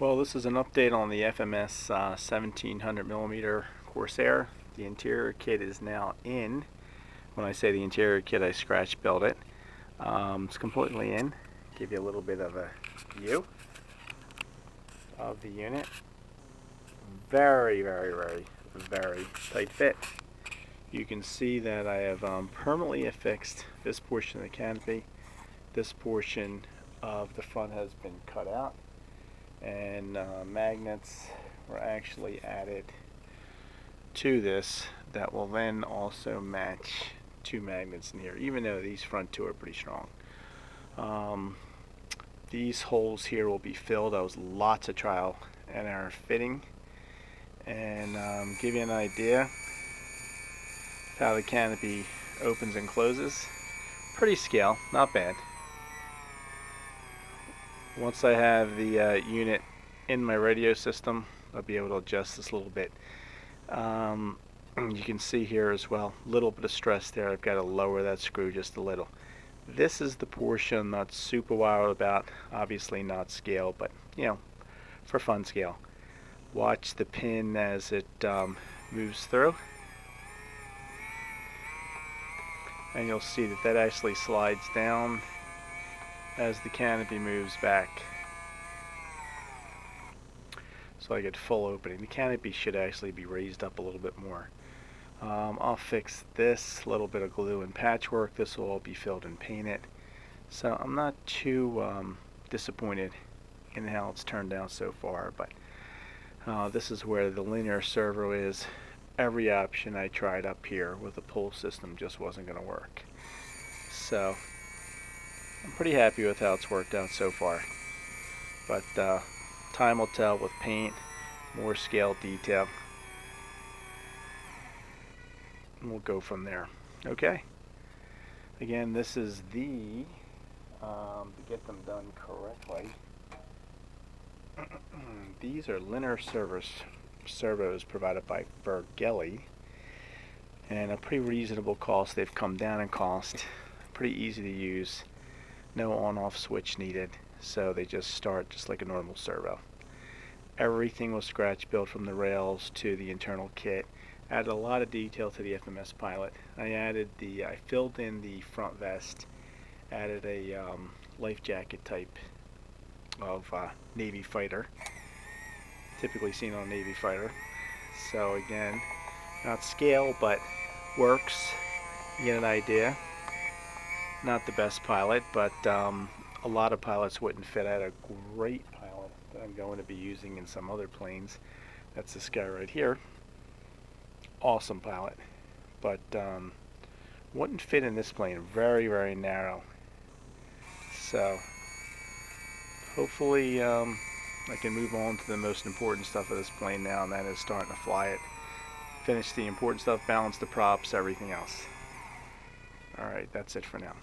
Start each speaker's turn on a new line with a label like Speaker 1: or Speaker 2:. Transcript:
Speaker 1: Well, this is an update on the FMS 1700mm Corsair. The interior kit is now in. When I say the interior kit, I scratch built it. It's completely in. Give you a little bit of a view of the unit. Very, very, very, very tight fit. You can see that I have permanently affixed this portion of the canopy. This portion of the front has been cut out, and magnets were actually added to this that will then also match two magnets in here, even though these front two are pretty strong. These holes here will be filled. That was lots of trial and error fitting, and give you an idea of how the canopy opens and closes. Pretty scale, not bad. Once I have the unit in my radio system, I'll be able to adjust this a little bit. You can see here as well, a little bit of stress there. I've got to lower that screw just a little. This is the portion I'm not super wild about. Obviously not scale, but you know, for fun scale. Watch the pin as it moves through, and you'll see that that actually slides down as the canopy moves back. So I get full opening. The canopy should actually be raised up a little bit more. I'll fix this, little bit of glue and patchwork. This will all be filled and painted. So I'm not too disappointed in how it's turned out so far, but this is where the linear servo is. Every option I tried up here with the pull system just wasn't going to work. So I'm pretty happy with how it's worked out so far. But time will tell with paint, more scale detail, and we'll go from there. Okay. Again, this is the to get them done correctly. These are linear servos provided by Firgelli, and a pretty reasonable cost. They've come down in cost. Pretty easy to use. No on-off switch needed, so they just start just like a normal servo. Everything was scratch built from the rails to the internal kit. Added a lot of detail to the FMS pilot. I filled in the front vest, added a life jacket type of Navy fighter, typically seen on a Navy fighter. So again, not scale, but works. You get an idea. Not the best pilot, but a lot of pilots wouldn't fit. I had a great pilot that I'm going to be using in some other planes. That's this guy right here. Awesome pilot, but wouldn't fit in this plane. Very, very narrow. So hopefully I can move on to the most important stuff of this plane now, and that is starting to fly it. Finish the important stuff, balance the props, everything else. Alright, that's it for now.